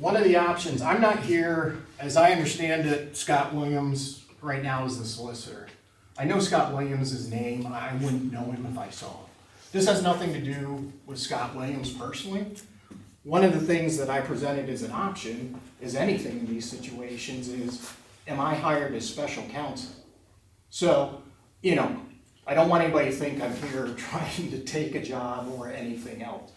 one of the options, I'm not here, as I understand it, Scott Williams right now is the solicitor. I know Scott Williams' name, I wouldn't know him if I saw him. This has nothing to do with Scott Williams personally. One of the things that I presented as an option, is anything in these situations, is am I hired as special counsel? So, you know, I don't want anybody to think I'm here trying to take a job or anything else.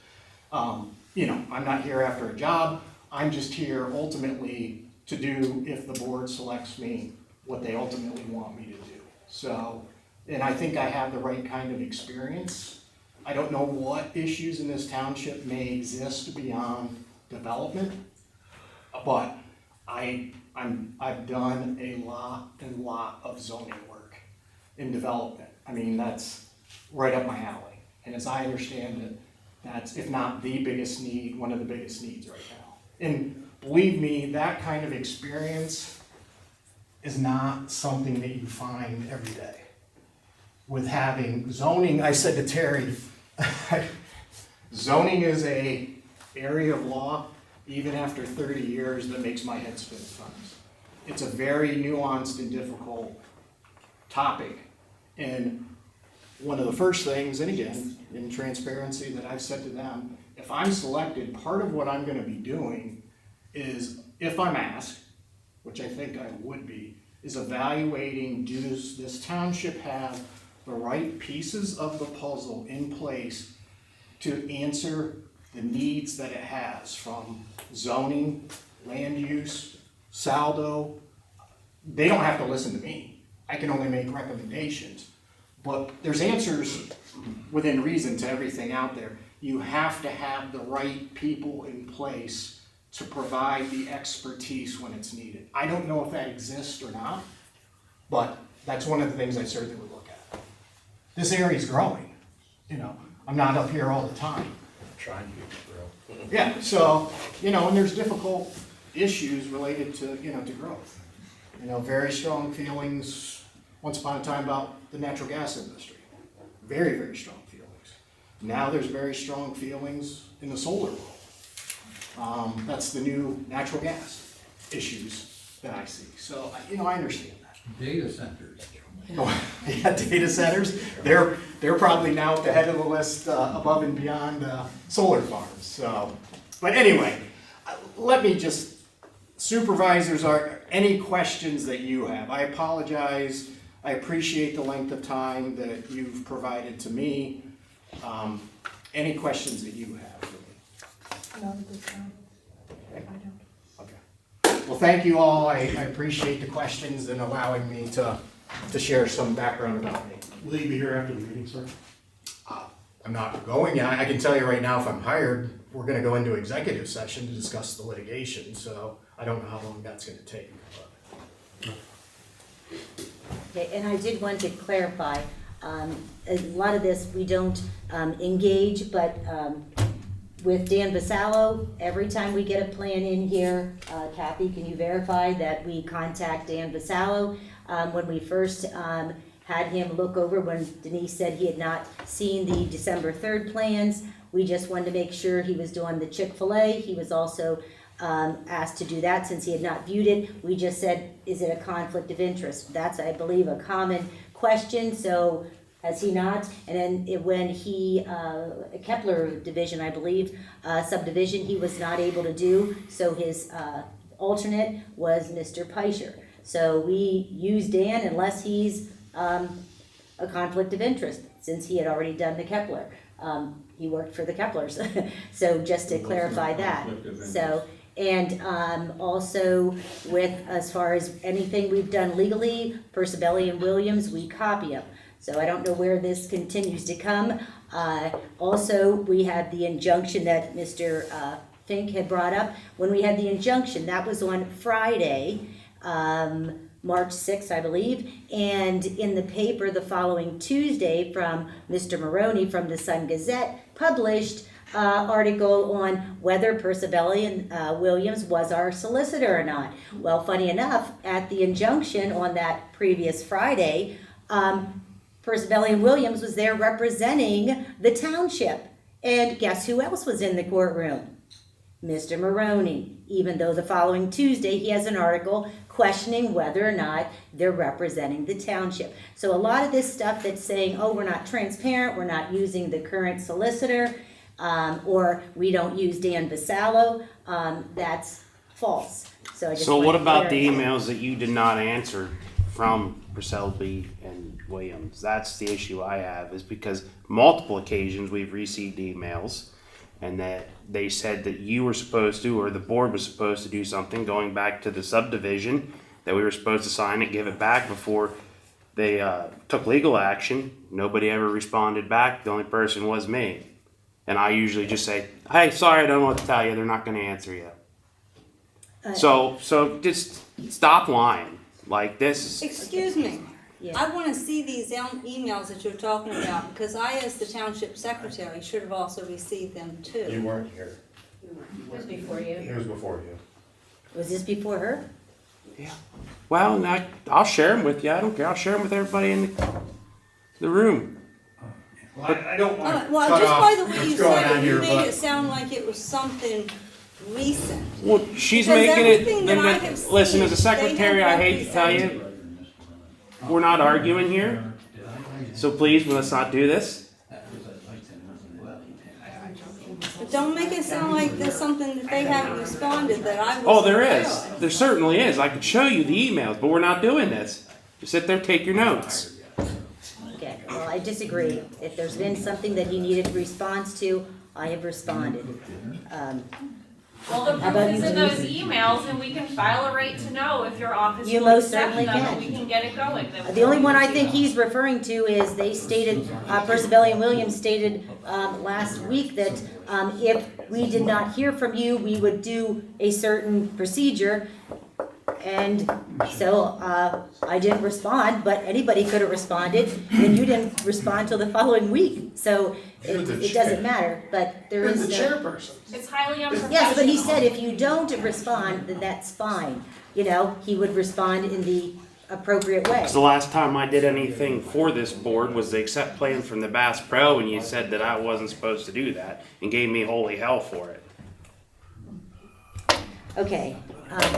You know, I'm not here after a job, I'm just here ultimately to do, if the board selects me, what they ultimately want me to do. So, and I think I have the right kind of experience. I don't know what issues in this township may exist beyond development, but I've done a lot of zoning work in development. I mean, that's right up my alley. And as I understand it, that's, if not the biggest need, one of the biggest needs right now. And believe me, that kind of experience is not something that you find every day. With having zoning, I said to Terry, zoning is a area of law, even after 30 years, that makes my head spin at times. It's a very nuanced and difficult topic. And one of the first things, and again, in transparency, that I've said to them, if I'm selected, part of what I'm gonna be doing is, if I'm asked, which I think I would be, is evaluating, does this township have the right pieces of the puzzle in place to answer the needs that it has, from zoning, land use, saldo. They don't have to listen to me. I can only make recommendations. But there's answers within reason to everything out there. You have to have the right people in place to provide the expertise when it's needed. I don't know if that exists or not, but that's one of the things I certainly would look at. This area's growing, you know. I'm not up here all the time. Trying to grow. Yeah, so, you know, and there's difficult issues related to, you know, to growth. You know, very strong feelings once upon a time about the natural gas industry. Very, very strong feelings. Now there's very strong feelings in the solar world. That's the new natural gas issues that I see. So, you know, I understand that. Data centers. Oh, yeah, data centers, they're probably now at the head of the list, above and beyond solar farms, so. But anyway, let me just, supervisors, are any questions that you have? I apologize, I appreciate the length of time that you've provided to me. Any questions that you have for me? Not at this time. I don't. Okay. Well, thank you all, I appreciate the questions and allowing me to share some background about me. Will you be here after the meeting, sir? I'm not going. I can tell you right now, if I'm hired, we're gonna go into executive session to discuss the litigation, so I don't know how long that's gonna take. Okay, and I did want to clarify, a lot of this we don't engage, but with Dan Vasallo, every time we get a plan in here, Kathy, can you verify that we contact Dan Vasallo? When we first had him look over, when Denise said he had not seen the December 3rd plans, we just wanted to make sure he was doing the Chick-fil-A. He was also asked to do that since he had not viewed it. We just said, is it a conflict of interest? That's, I believe, a common question, so has he not? And then when he, Kepler division, I believe, subdivision, he was not able to do, so his alternate was Mr. Peischer. So we use Dan unless he's a conflict of interest, since he had already done the Kepler. He worked for the Keplers, so just to clarify that. So, and also with, as far as anything we've done legally, Percibelli and Williams, we copy them. So I don't know where this continues to come. Also, we had the injunction that Mr. Fink had brought up. When we had the injunction, that was on Friday, March 6th, I believe, and in the paper the following Tuesday from Mr. Maroney from the Sun-Gazette published article on whether Percibelli and Williams was our solicitor or not. Well, funny enough, at the injunction on that previous Friday, Percibelli and Williams was there representing the township. And guess who else was in the courtroom? Mr. Maroney, even though the following Tuesday he has an article questioning whether or not they're representing the township. So a lot of this stuff that's saying, oh, we're not transparent, we're not using the current solicitor, or we don't use Dan Vasallo, that's false. So I just So wanted what to about the clarify. emails that you did not answer from Purcellby and Williams? That's the issue I have, is because multiple occasions we've received emails and that they said that you were supposed to, or the board was supposed to do something going back to the subdivision, that we were supposed to sign it, give it back before they took legal action. Nobody ever responded back. The only person was me. And I usually just say, hey, sorry, I don't know what to tell you. They're not going to answer you. So just stop lying. Like this. Excuse me. Yeah. I want to see these emails that you're talking about, because I, as the township secretary, should have also received them You too. weren't here. It was before you. It was before you. Was this before her? Yeah. Well, I'll share them with you. I don't care. I'll share them with everybody in the room. Well, I don't want to Well, cut just off by the way what's you going said on it, here, you made but it sound like it was something recent. Well, she's Because making it. everything that I have Listen, seen, as a secretary, they I have hate to tell you, we're not arguing here. So please, let's not do this. But don't make it sound like there's something that they haven't responded that I was. Oh, there is. There certainly is. I could show you the emails, but we're not doing this. Just sit there, take your notes. Okay, well, I disagree. If there's been something that he needed a response to, I have responded. Well, the How about proof is you, in those Denise? emails, and we can file a right to know if your office You will most accept certainly them, can. and we can get it going. Then The only one I think he's referring to is they stated, Percivalli and Williams stated last week that if we did not hear from you, we would do a certain procedure. And so I didn't respond, but anybody could have responded, and you didn't respond till the following week. So it doesn't matter, but there is. chairperson. it's highly unprofessional. Yes, but he said if you don't respond, then that's fine. You know, he would respond in the appropriate way. 'Cause the last time I did anything for this board was the accept plan from the Bass Pro, and you said that I wasn't supposed to do that, and gave me holy hell for it. Okay,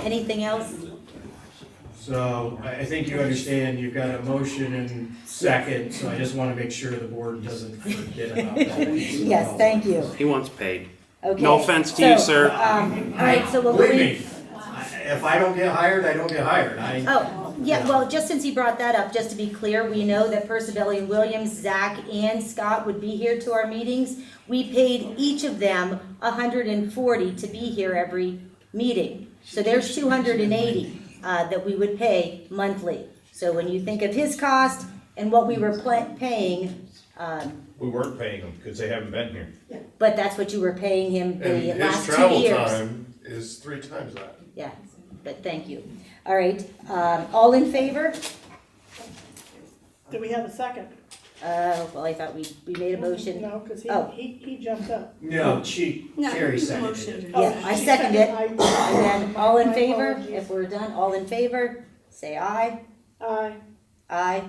anything else? So I think you understand, you've got a motion and second, so I just want to make sure the board doesn't forget about that. Yes, thank you. He wants paid. Okay. No offense to you, So, sir. All right, so we'll Believe leave. me, if I don't get hired, I don't get hired. Oh, yeah, well, just since he brought that up, just to be clear, we know that Percivalli and Williams, Zach and Scott would be here to our meetings. We paid each of them $140 to be here every meeting. So there's $280 that we would pay monthly. So when you think of his cost and what we were paying, We weren't paying them because they haven't been here. but that's what you were paying him the And last his 2 travel years. time is 3 times that. Yeah, but thank you. All right, all in favor? Do we have a second? Well, I thought we made a motion. No, because Oh. he jumped up. No, No, Terry it's a seconded motion it. to do Yeah, that. I She second it. seconded. And then all in My favor? apologies. If we're done, all in favor, say aye. Aye. Aye,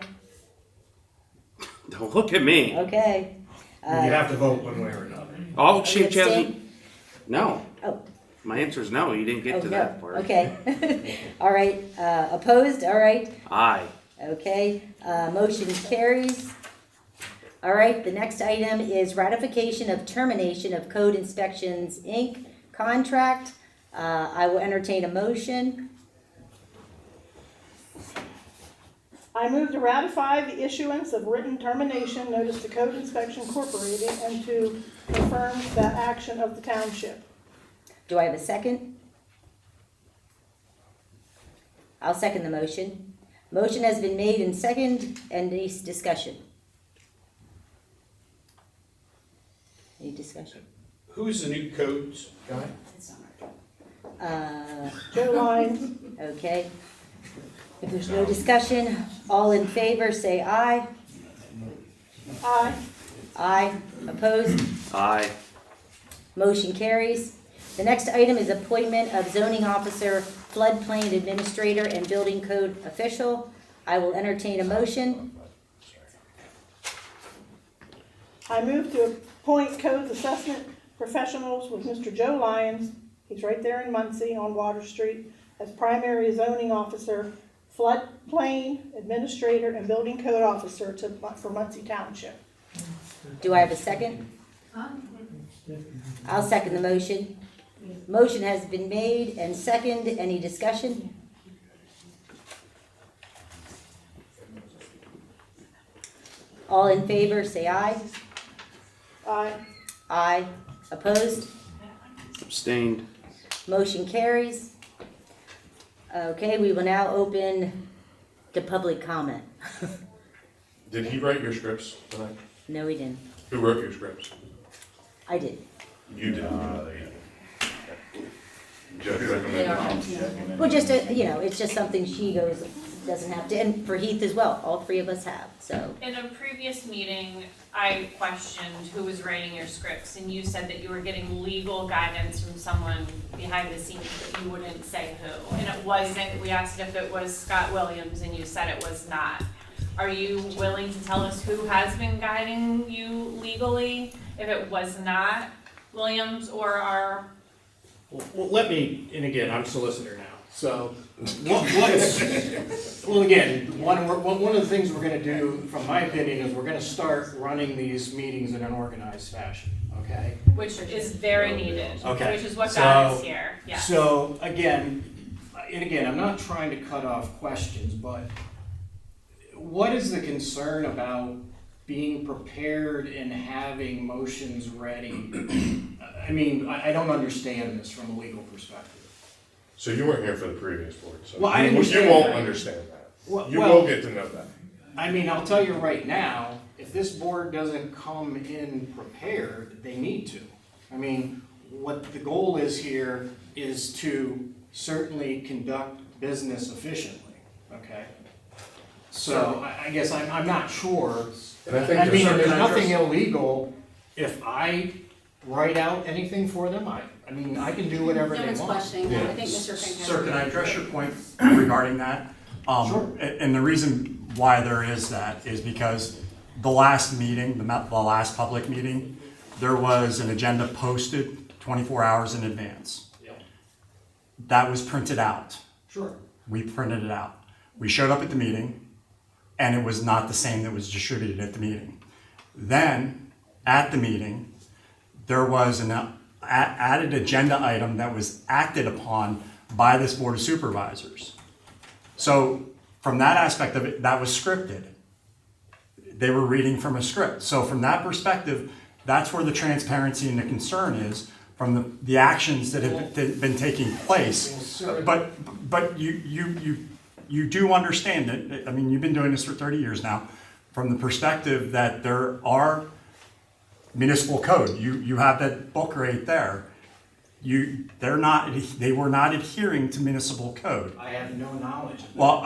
Don't look at me. okay. You have to vote one way or another. Oh, Are she you hasn't. abstaining? No. Oh. My answer is no. You didn't get Oh, to no, that part. okay. All right, opposed, all right, Aye. okay, motion carries. All right, the next item is ratification of termination of Code Inspections, Inc. contract. I will entertain a motion. I move to ratify the issuance of written termination notice to Code Inspection Incorporated and to confirm that action of the township. Do I have a second? I'll second the motion. Motion has been made and second, and any discussion? Any discussion? Who's the new codes guy? Joe Lyons, Okay. If there's no discussion, all in favor, say aye. aye. Aye. Opposed? Aye. Motion carries. The next item is appointment of zoning officer, floodplain administrator, and building code official. I will entertain a motion. I move to appoint codes assessment professionals with Mr. Joe Lyons He's right there in Muncy on Water Street as primary zoning officer, floodplain administrator, and building code officer for Muncy Township. Do I have a second? I'll second the motion. Motion has been made and seconded. Any discussion? All in favor, say aye. Aye. Aye. Opposed? Abstained. Motion carries. Okay, we will now open to public comment. Did he write your scripts tonight? No, we didn't. Who wrote your scripts? I did. You did. Judge recommended. Well, just, it's just something she goes, doesn't have to, and for Heath as well, all three of us have, so. In a previous meeting, I questioned who was writing your scripts, and you said that you were getting legal guidance from someone behind the scenes, but you wouldn't say who. And it wasn't, we asked if it was Scott Williams, and you said it was not. Are you willing to tell us who has been guiding you legally, if it was not Williams or our? Well, let me, and again, I'm solicitor now, so, well, again, one of the things we're gonna do, from my opinion, is we're gonna start running these meetings in an organized fashion, okay? Which is very needed, Okay, which is what got us so- here, yes. So, again, I'm not trying to cut off questions, but what is the concern about being prepared and having motions ready? I mean, I don't understand this from a legal perspective. So you weren't here for the previous board, so Well, I you understand won't that. understand that. Well- You will get to know that. I mean, I'll tell you right now, if this board doesn't come in prepared, they need to. I mean, what the goal is here is to certainly conduct business efficiently, okay? So I guess I'm not sure. And I think I to mean, certain there's nothing address- illegal if I write out anything for them. I mean, I can do whatever No they one's want. questioning that. I think Mr. Fink has. Sir, can I address your point regarding that? Sure. And the reason why there is that is because the last meeting, the last public meeting, there was an agenda posted 24 hours in advance. Yeah. That was printed out. Sure. We printed it out. We showed up at the meeting, and it was not the same that was distributed at the meeting. Then, at the meeting, there was an added agenda item that was acted upon by this Board of Supervisors. So, from that aspect of it, that was scripted. They were reading from a script. So, from that perspective, that's where the transparency and the concern is from the actions that have been taking place. But you do understand that, I mean, you've been doing this for 30 years now, from the perspective that there are municipal code. You have that book right there. They were not adhering to municipal code. I have no knowledge of that. Well,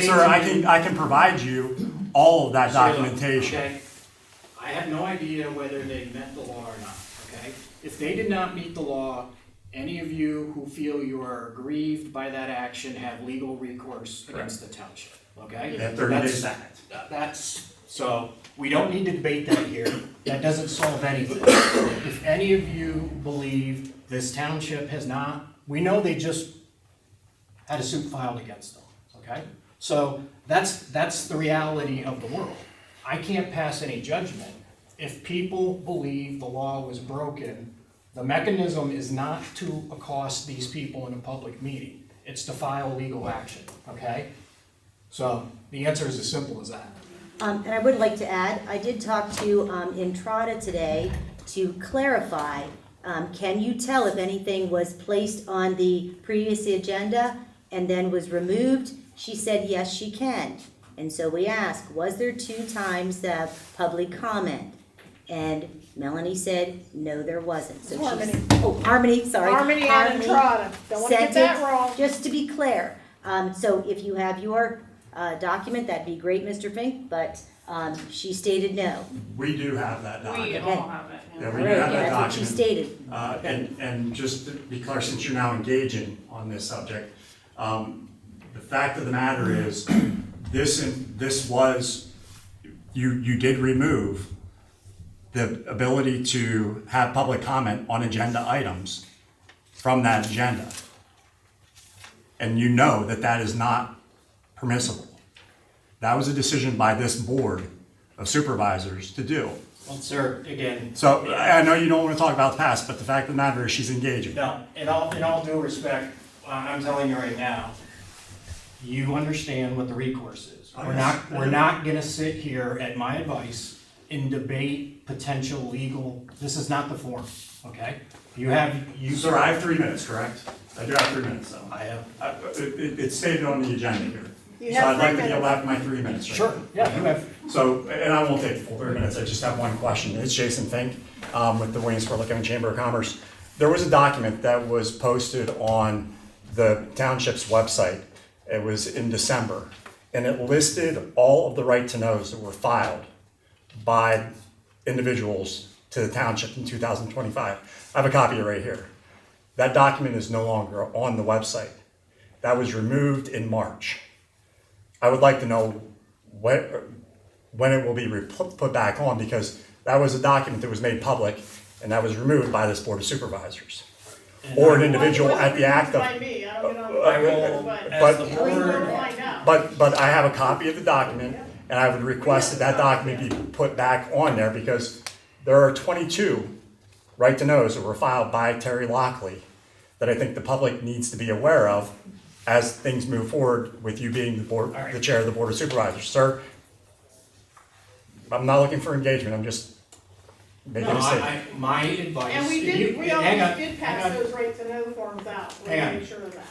sir, I can provide you all of that Say, look, documentation. okay, I have no idea whether they met the law or not, okay? If they did not meet the law, any of you who feel you are aggrieved by that action have legal recourse against the township, okay? They have 30 days to act. So, we don't need to debate that here. That doesn't solve anything. If any of you believe this township has not, we know they just had a suit filed against them, okay? So, that's the reality of the world. I can't pass any judgment. If people believe the law was broken, the mechanism is not to accost these people in a public meeting. It's to file legal action, okay? So, the answer is as simple as that. And I would like to add, I did talk to Entrada today to clarify, can you tell if anything was placed on the previous agenda and then was removed? She said, yes, she can. And so we asked, was there 2 times the public comment? And Melanie said, no, there wasn't. So Harmony. Harmony, sorry. Harmony and Entrada. Don't want to get sent that it, wrong. Just to be clear. So if you have your document, that'd be great, Mr. Fink, but she stated no. We do have that We document. all have it. Yeah, we do have that That's what she document. stated. And just to be clear, since you're now engaging on this subject, the fact of the matter is, this was, you did remove the ability to have public comment on agenda items from that agenda. And you know that that is not permissible. That was a decision by this board of supervisors to do. Well, sir, again. So I know you don't want to talk about the past, but the fact of the matter is she's engaging. No, in all due respect, I'm telling you right now, you understand what the recourse is. We're not gonna sit here at my advice and debate potential legal, this is not the forum, okay? Sir, I have 3 minutes, correct? I do have 3 minutes, though. I have. It's stated on the agenda here. You So have I'd like 3 to be able minutes. to have my 3 minutes. right? Sure, yeah, you have. So, and I won't take the full 3 minutes, I just have one question. It's Jason Fink with the Williamsport County Chamber of Commerce. There was a document that was posted on the township's website. It was in December, and it listed all of the right-to-knows that were filed by individuals to the township in 2025. I have a copy right here. That document is no longer on the website. That was removed in March. I would like to know when it will be put back on, because that was a document that was made public and that was removed by this board of supervisors. Or an individual at the act of. By me, I don't get on. I will, But as the at least we'll board, find out. But I have a copy of the document, and I would request that that document be put back on there, because there are 22 right-to-knows that were filed by Terry Lockley that I think the public needs to be aware of as things move forward with you being the chair of the Board of Supervisors. Sir, I'm not looking for engagement, I'm just making a statement. my advice. And we hang on, always did hang pass on. those right to know forms out, we Hang on. made sure of that.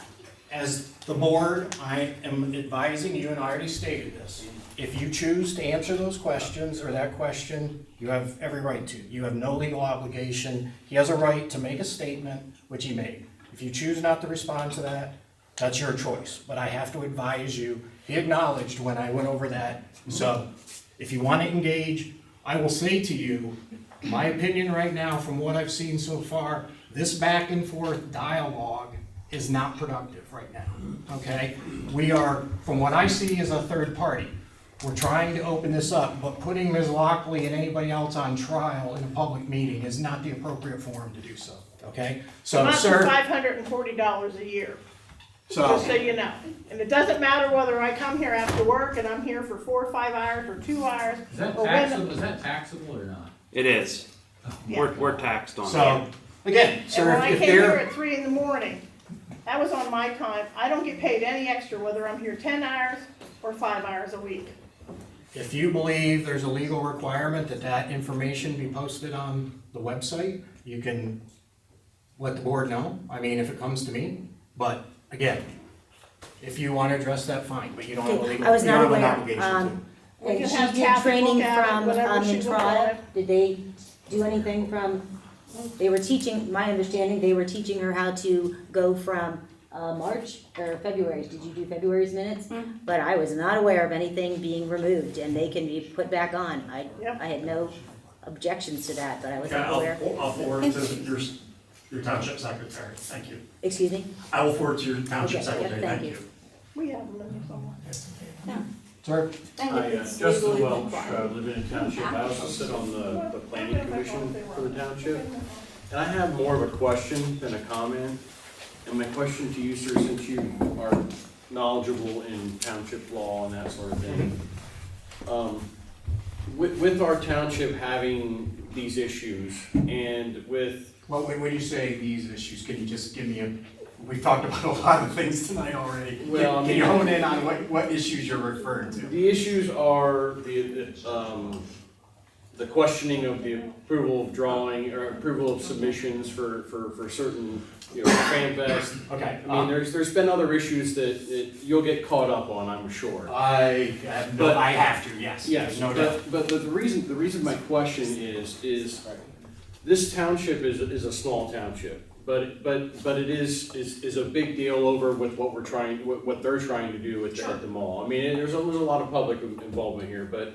As the board, I am advising you, and I already stated this, if you choose to answer those questions or that question, you have every right to. You have no legal obligation. He has a right to make a statement, which he made. If you choose not to respond to that, that's your choice. But I have to advise you, he acknowledged when I went over that. So if you want to engage, I will say to you, my opinion right now, from what I've seen so far, this back and forth dialogue is not productive right now, okay? We are, from what I see, as a third party. We're trying to open this up, but putting Ms. Lockley and anybody else on trial in a public meeting is not the appropriate forum to do so, okay? So, Not for sir, $540 a year, so, just so you know. And it doesn't matter whether I come here after work and I'm here for 4 or 5 hours or 2 hours. Is that or when- taxable, is that taxable or not? It is. Yeah. We're taxed on so, that. again, And sir, when I if came here they're, at 3 in the morning, that was on my time. I don't get paid any extra whether I'm here 10 hours or 5 hours a week. if you believe there's a legal requirement that that information be posted on the website, you can let the board know, I mean, if it comes to me, but again, if you want to address that, fine, but you don't have a legal, I was you not don't have an aware. obligation to. We And can she have did Kathy training look at it from whenever she would Entrada. like. Did they do anything from, they were teaching, my understanding, they were teaching her how to go from March or February. Did you do February's minutes? But I was not aware of anything being removed, and they can be put back on. Yep. I had no objections to that, but I was Okay, not aware. I'll forward it to your township secretary, thank you. Excuse me? I will forward to your township Okay, secretary, yeah, thank thank you. We have them in there somewhere. Sir, And if it's Justin legally Welch, required. live in a township, I also sit on the planning commission for the township. And I have more of a question than a comment. And my question to you, sir, since you are knowledgeable in township law and that sort of thing. With our township having these issues and with, well, when you say these issues, can you just give me we've talked about a lot of things tonight already. Well, I Can you mean- hone in on what issues you're referring to? the issues are the questioning of the approval of drawing or approval of submissions for certain, Fan Fest. Okay. I mean, there's been other issues that you'll get caught up on, I'm sure. I have to, yes. Yes, No doubt. but the reason my question is this township is a small township, but it is a big deal over with what they're trying to do at the mall. I mean, there's a lot of public involvement here, but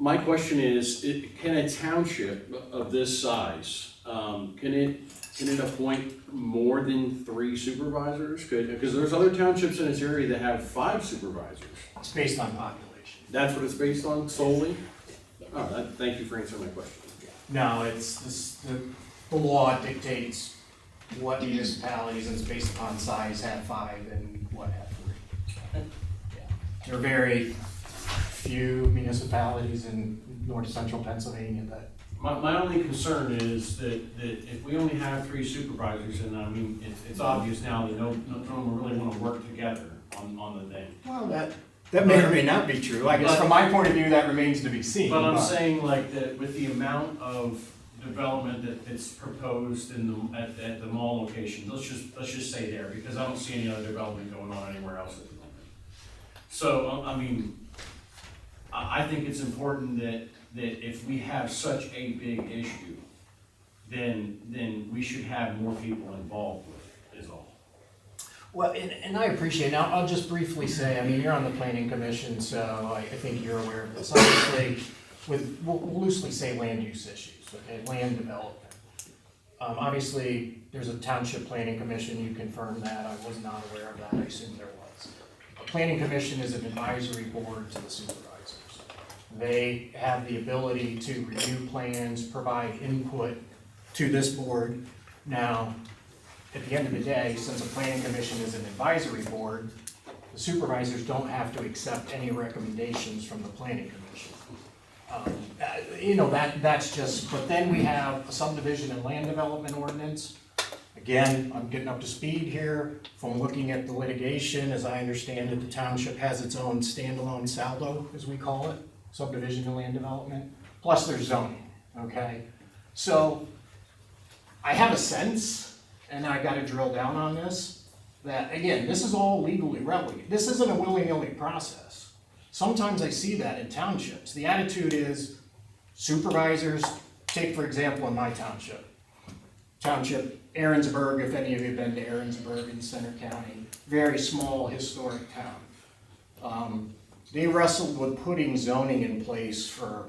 my question is, can a township of this size, can it appoint more than 3 supervisors? Because there's other townships in this area that have 5 supervisors. It's based on population. That's what it's based on solely? Oh, thank you for answering my question. No, the law dictates what municipalities, and it's based upon size, have 5 and what have 3. Yeah. There are very few municipalities in north central Pennsylvania that, My only concern is that if we only have 3 supervisors, and I mean, it's obvious now that no one really wanna work together on the thing. well, that may or may not be true. I guess from my point of view, that remains to be seen. But I'm saying like that with the amount of development that's proposed at the mall location, let's just say there, because I don't see any other development going on anywhere else at the moment. So, I mean, I think it's important that if we have such a big issue, then we should have more people involved with it, is all. Well, and I appreciate it. Now, I'll just briefly say, I mean, you're on the planning commission, so I think you're aware of this. Obviously, we'll loosely say land use issues, okay, land development. Obviously, there's a township planning commission, you confirmed that, I was not aware of that, I assumed there was. A planning commission is an advisory board to the supervisors. They have the ability to review plans, provide input to this board. Now, at the end of the day, since a planning commission is an advisory board, the supervisors don't have to accept any recommendations from the planning commission. That's just, but then we have a subdivision and land development ordinance. Again, I'm getting up to speed here from looking at the litigation. As I understand it, the township has its own standalone saldo, as we call it, subdivision and land development, plus there's zoning, okay? So I have a sense, and I gotta drill down on this, that again, this is all legally relevant. This isn't a willy-nilly process. Sometimes I see that in townships. The attitude is supervisors, take for example in my township, Aaronsburg, if any of you have been to Aaronsburg in Center County, very small historic town. They wrestled with putting zoning in place for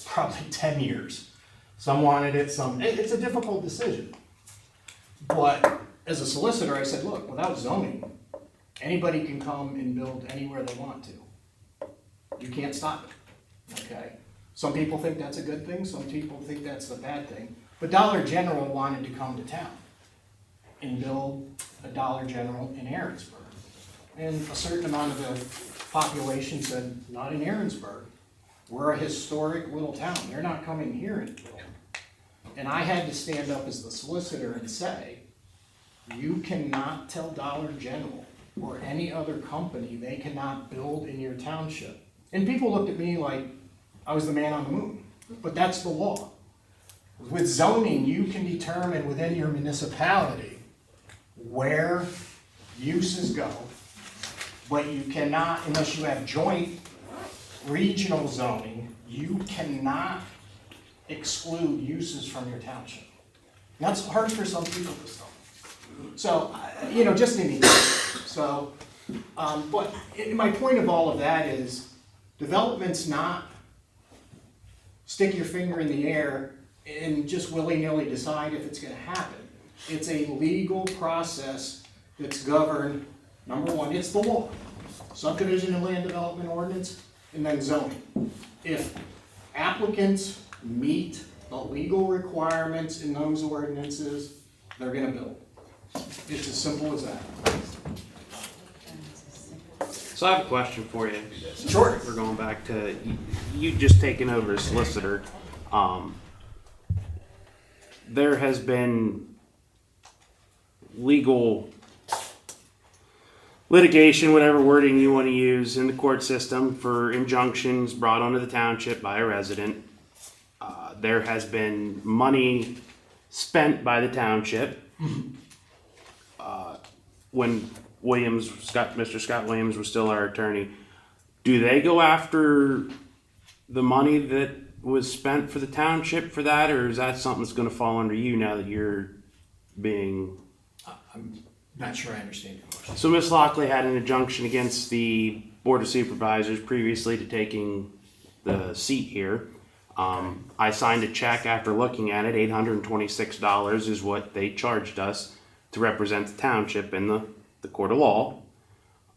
probably 10 years. Some wanted it, it's a difficult decision. But as a solicitor, I said, look, without zoning, anybody can come and build anywhere they want to. You can't stop it, okay? Some people think that's a good thing, some people think that's a bad thing. But Dollar General wanted to come to town and build a Dollar General in Aaronsburg. And a certain amount of the population said, not in Aaronsburg. We're a historic little town. They're not coming here and build. And I had to stand up as the solicitor and say, you cannot tell Dollar General or any other company they cannot build in your township. And people looked at me like I was the man on the moon. But that's the law. With zoning, you can determine within your municipality where uses go, but you cannot, unless you have joint regional zoning, you cannot exclude uses from your township. And that's hard for some people to stomach. So, just an example. So, but my point of all of that is development's not stick your finger in the air and just willy-nilly decide if it's gonna happen. It's a legal process that's governed, number one, it's the law. Subdivision and land development ordinance, and then zoning. If applicants meet the legal requirements in those ordinances, they're gonna build. It's as simple as that. So I have a question for you. Sure. We're going back to you just taking over as solicitor. There has been legal litigation, whatever wording you want to use, in the court system for injunctions brought onto the township by a resident. There has been money spent by the township when Mr. Scott Williams was still our attorney. Do they go after the money that was spent for the township for that, or is that something that's going to fall under you now that you're being... I'm not sure I understand your question. So Ms. Lockley had an injunction against the Board of Supervisors previously to taking the seat here. I signed a check after looking at it. $826 is what they charged us to represent the township in the court of law.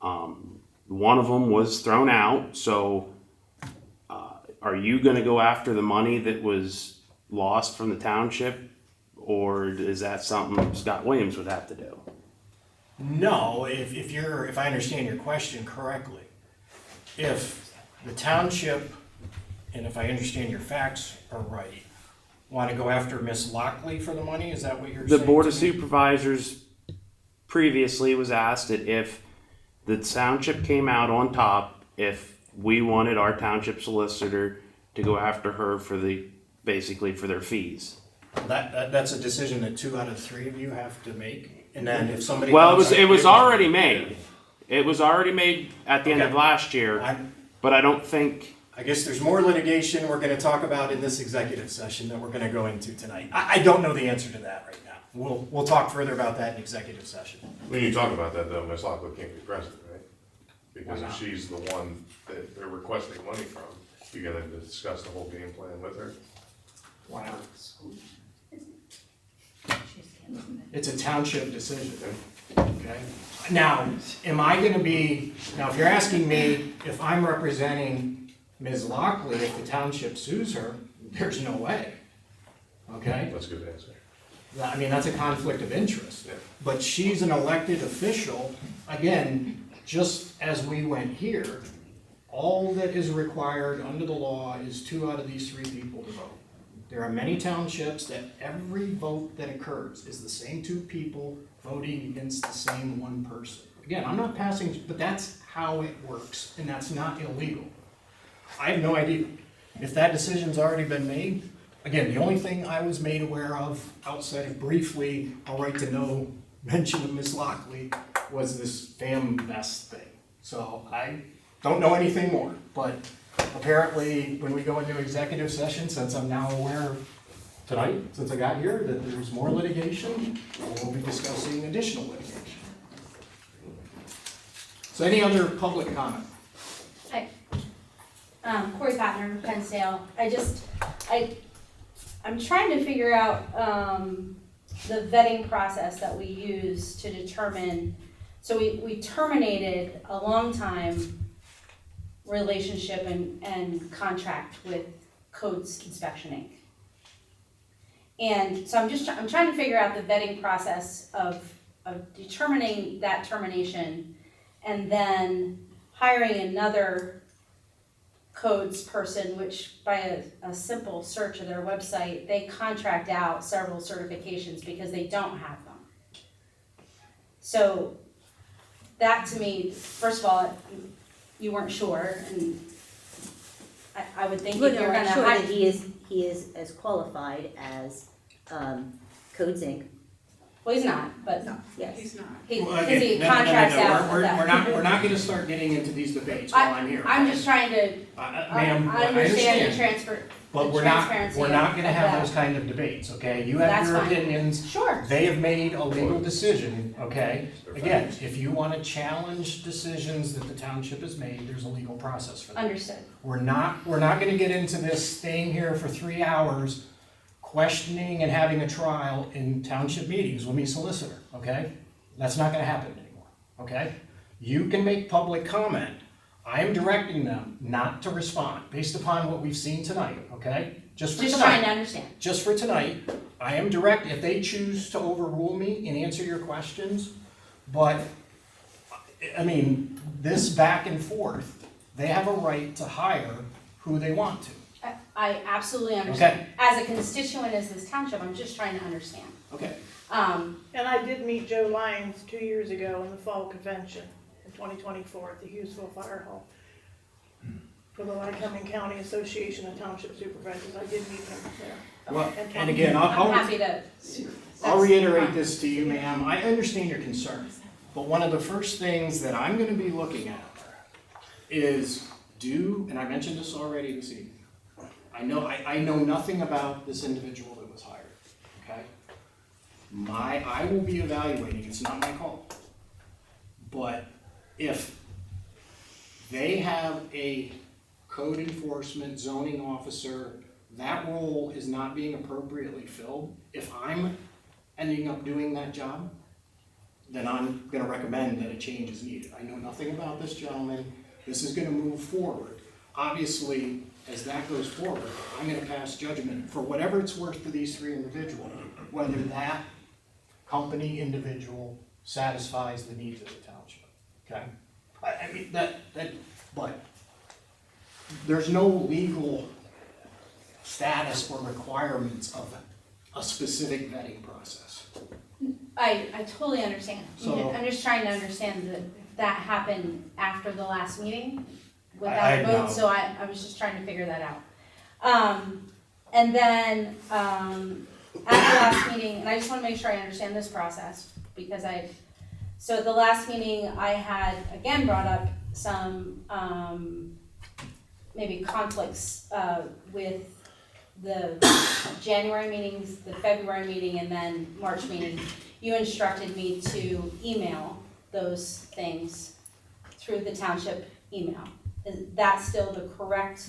One of them was thrown out, so are you going to go after the money that was lost from the township or is that something Scott Williams would have to do? No, if I understand your question correctly, if the township, and if I understand your facts are right, want to go after Miss Lockley for the money, is that what you're The saying? Board of to me? Supervisors previously was asked that if the township came out on top, if we wanted our township solicitor to go after her for basically for their fees. That's a decision that 2 out of 3 of you have to make, and then if somebody. Well, comes it was up- already made. It was already made at the end of Okay. last year, but I don't think. I guess there's more litigation we're gonna talk about in this executive session that we're gonna go into tonight. I don't know the answer to that right now. We'll talk further about that in executive session. When you talk about that though, Ms. Lockwood can't be present, right? Because Why if not? she's the one that they're requesting money from, you gotta discuss the whole game plan with her. Why not? It's a township decision, okay? Now, if you're asking me if I'm representing Ms. Lockley, if the township sues her, there's no way, okay? That's a good answer. I mean, that's a conflict of interest. Yeah. But she's an elected official, again, just as we went here, all that is required under the law is 2 out of these 3 people to vote. There are many townships that every vote that occurs is the same 2 people voting against the same 1 person. Again, I'm not passing, but that's how it works, and that's not illegal. I have no idea. If that decision's already been made, again, the only thing I was made aware of, outside of briefly, a right to know mention of Ms. Lockley, was this FAMVest thing. So I don't know anything more, but apparently when we go into executive session, since I'm now aware tonight, since I got here, that there's more litigation, we'll be discussing additional litigation. So any other public comment? Hi, Corey Patner, Pennsdale. I'm trying to figure out the vetting process that we use to determine, so we terminated a long time relationship and contract with Codes Inspection Inc. And so I'm trying to figure out the vetting process of determining that termination and then hiring another codes person, which by a simple search of their website, they contract out several certifications because they don't have them. So that to me, first of all, you weren't sure, and I would think But if no, you're I'm gonna sure hire. that he is as qualified as Codes Inc. Well, he's not, but Yes. because Well, he again, no, contracts out. We're that. we're not gonna start getting into these debates while I'm here. I'm just trying to Ma'am, I understand the understand, but the we're not transparency gonna of have that. those kind of debates, okay? You have That's your fine. opinions, Sure. they have made a legal decision, okay? Again, if you wanna challenge decisions that the township has made, there's a legal process for that. Understood. We're not gonna get into this staying here for 3 hours, questioning and having a trial in township meetings with me solicitor, okay? That's not gonna happen anymore, okay? You can make public comment. I am directing them not to respond, based upon what we've seen tonight, okay? Just for Just trying to tonight, understand. just for tonight, I am if they choose to overrule me and answer your questions, but, I mean, this back and forth, they have a right to hire who they want to. I absolutely understand. Okay. As a constituent of this township, I'm just trying to understand. Okay. And I did meet Joe Lyons 2 years ago in the fall convention in 2024 at the Hughesville Fire Hall for the Lycoming County Association of Township Supervisors. I did meet him there. Well, and again, I'm happy to. I'll reiterate this to you, ma'am. I understand your concern, but one of the first things that I'm gonna be looking at is and I mentioned this already this evening, I know nothing about this individual that was hired, okay? I will be evaluating, it's not my call. But if they have a code enforcement zoning officer, that role is not being appropriately filled, if I'm ending up doing that job, then I'm gonna recommend that a change is needed. I know nothing about this gentleman, this is gonna move forward. Obviously, as that goes forward, I'm gonna pass judgment for whatever it's worth to these three individuals, whether that company individual satisfies the needs of the township, okay? I mean, but there's no legal status or requirements of a specific vetting process. I totally understand. So- I'm just trying to understand that happened after the last meeting without I a know. vote, so I was just trying to figure that out. And then, at the last meeting, and I just wanna make sure I understand this process, because so at the last meeting, I had again brought up some, maybe conflicts, with the January meetings, the February meeting, and then March meeting. You instructed me to email those things through the township email. Is that still the correct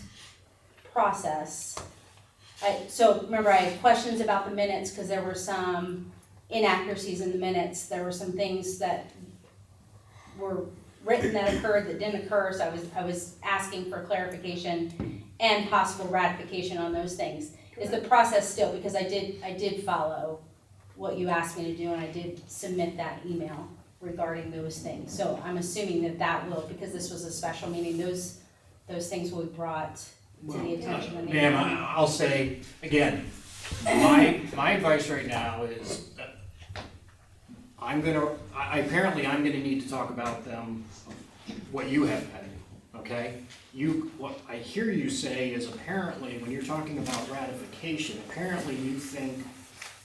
process? So remember, I had questions about the minutes, because there were some inaccuracies in the minutes. There were some things that were written that occurred that didn't occur, so I was asking for clarification and possible ratification on those things. Is the process still, because I did follow what you asked me to do, and I did submit that email regarding those things. So I'm assuming that will, because this was a special meeting, those things will be brought to the attention of the. Ma'am, I'll say, again, my advice right now is that apparently I'm gonna need to talk about them, what you have pending, okay? What I hear you say is apparently, when you're talking about ratification, apparently you think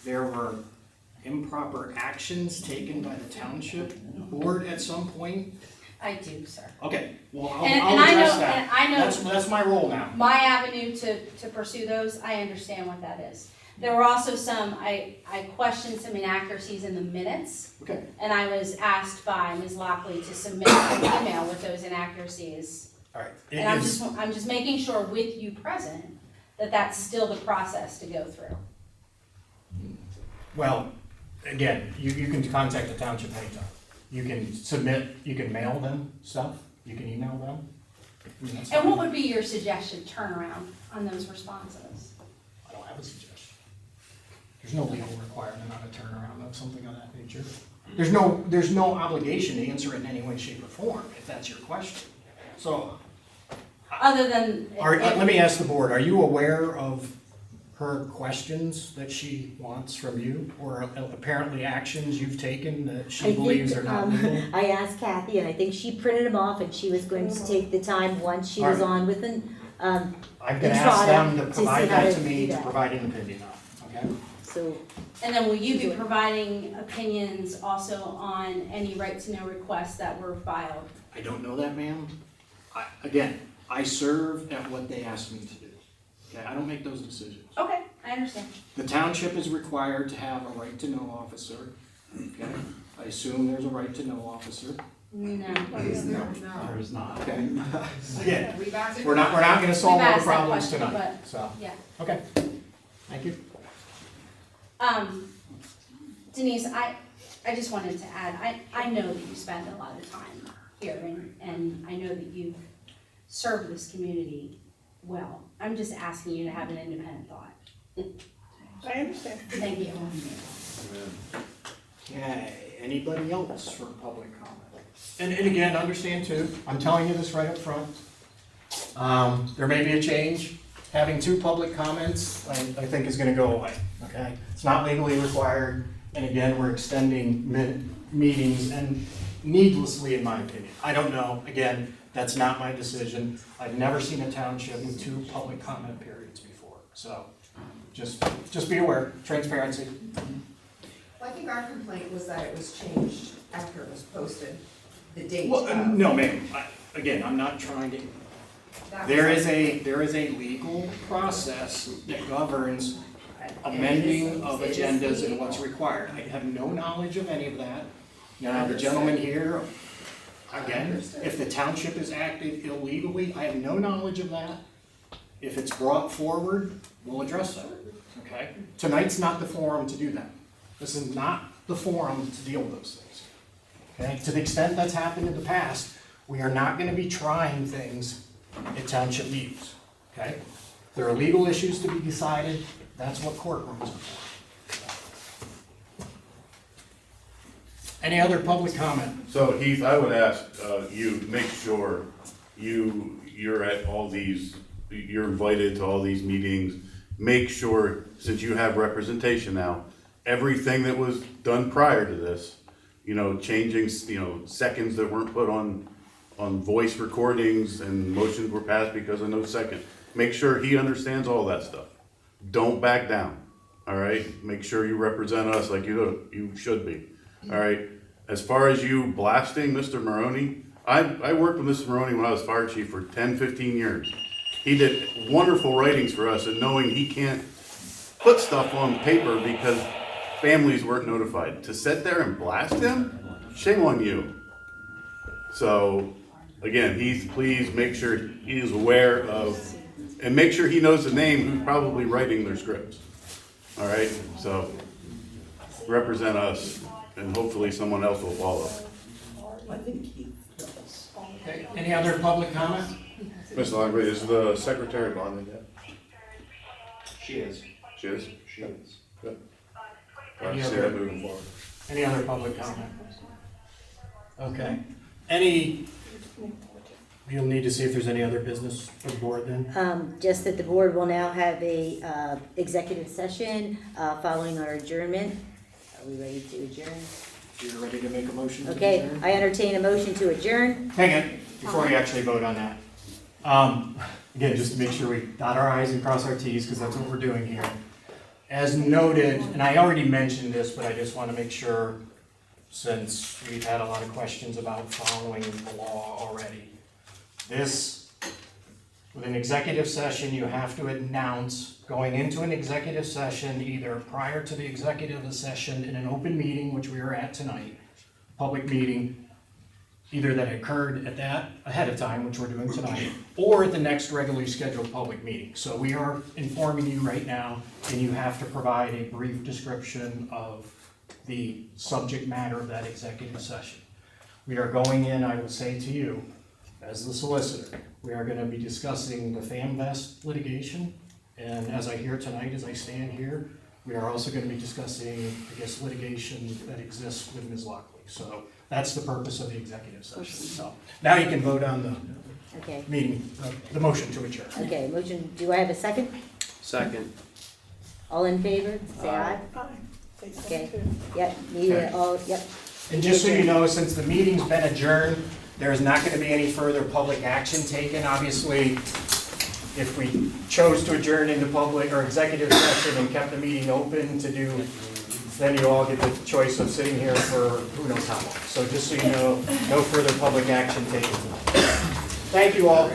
there were improper actions taken by the township board at some point? I do, sir. Okay, well, I'll And I know- address that. and I know- That's my role now. My avenue to pursue those, I understand what that is. There were also I questioned some inaccuracies in the minutes, Okay, and I was asked by Ms. Lockley to submit an email with those inaccuracies. all right. And I'm just making sure with you present that that's still the process to go through. Well, again, you can contact the township anytime. You can submit, you can mail them stuff, you can email them. I mean, that's And fine. what would be your suggested turnaround on those responses? I don't have a suggestion. There's no legal requirement on a turnaround of something of that nature. There's no obligation to answer it in any way, shape, or form, if that's your question. So, Other than. let me ask the board, are you aware of her questions that she wants from you? Or apparently actions you've taken that she believes are not legal? I asked Kathy, and I think she printed them off, and she was going to take the time once she was on with an, I'm gonna and ask try them to to provide see how that to to me do to that. provide an opinion on, okay? so, And then will you be providing opinions also on any right to know requests that were filed? I don't know that, ma'am. Again, I serve at what they ask me to do, okay? I don't make those decisions. Okay, I understand. The township is required to have a right to know officer, okay? I assume there's a right to know officer. No. There is not. Okay. Again, we're not gonna solve all the asked that problems question, tonight, so, Yeah. okay. Thank you. Denise, I just wanted to add, I know that you spend a lot of time here, and I know that you've served this community well. I'm just asking you to have an independent thought. I understand. Thank you. Okay, anybody else for public comment? And again, understand too, I'm telling you this right up front. There may be a change. Having two public comments, I think is gonna go away, okay? It's not legally required, and again, we're extending meetings and needlessly, in my opinion. I don't know, again, that's not my decision. I've never seen a township with two public comment periods before, so just be aware, transparency. Well, I think our complaint was that it was changed after it was posted, the date Well, of. no, ma'am, again, I'm not trying to, that there was- is a legal process that governs amending of agendas and what's required. I have no knowledge of any of that. Now, the gentleman here, again, if the township has acted illegally, I have no knowledge of that. If it's brought forward, we'll address that, okay? Tonight's not the forum to do that. This is not the forum to deal with those things, okay? To the extent that's happened in the past, we are not gonna be trying things at township meetings, Okay? There are legal issues to be decided, that's what courtrooms are for. Any other public comment? So Heath, I would ask, you make sure you're at all these, you're invited to all these meetings. Make sure, since you have representation now, everything that was done prior to this, changing, seconds that weren't put on voice recordings and motions were passed because of no second. Make sure he understands all that stuff. Don't back down, all right? Make sure you represent us like you should be, all right? As far as you blasting Mr. Maroney, I worked with Mr. Maroney when I was fire chief for 10, 15 years. He did wonderful writings for us, and knowing he can't put stuff on paper because families weren't notified. To sit there and blast him, shame on you. So, again, Heath, please make sure he is aware of, and make sure he knows the name who's probably writing their scripts. All right, so represent us, and hopefully someone else will follow. Okay, any other public comment? Ms. Longley, is the secretary bonded yet? She is. She is? She is. Good. I see that moving forward. Any other public comment? Okay. You'll need to see if there's any other business for the board then? Just that the board will now have a executive session following our adjournment. Are we ready to adjourn? You're ready to make a motion to Okay, adjourn? I entertain a motion to adjourn. Hang on, before you actually vote on that. Again, just to make sure we dot our i's and cross our t's, because that's what we're doing here. As noted, and I already mentioned this, but I just want to make sure, since we've had a lot of questions about following the law already. This, with an executive session, you have to announce going into an executive session, either prior to the executive session in an open meeting, which we are at tonight, public meeting, either that occurred at that ahead of time, which we're doing tonight, or at the next regularly scheduled public meeting. So we are informing you right now, and you have to provide a brief description of the subject matter of that executive session. We are going in, I will say to you, as the solicitor, we are going to be discussing the FAMVest litigation, and as I hear tonight, as I stand here, we are also going to be discussing, I guess, litigation that exists with Ms. Lockley. So that's the purpose of the executive session. So now you can vote on the Okay. meeting, the motion to adjourn. Okay, motion, do I have a second? Second. All in favor, say aye. Say so Okay. too. Yep, yep. And just so you know, since the meeting's been adjourned, there is not going to be any further public action taken. Obviously, if we chose to adjourn into public or executive session and kept the meeting open to do, then you all get the choice of sitting here for who knows how long. So just so you know, no further public action taken tonight. Thank you all.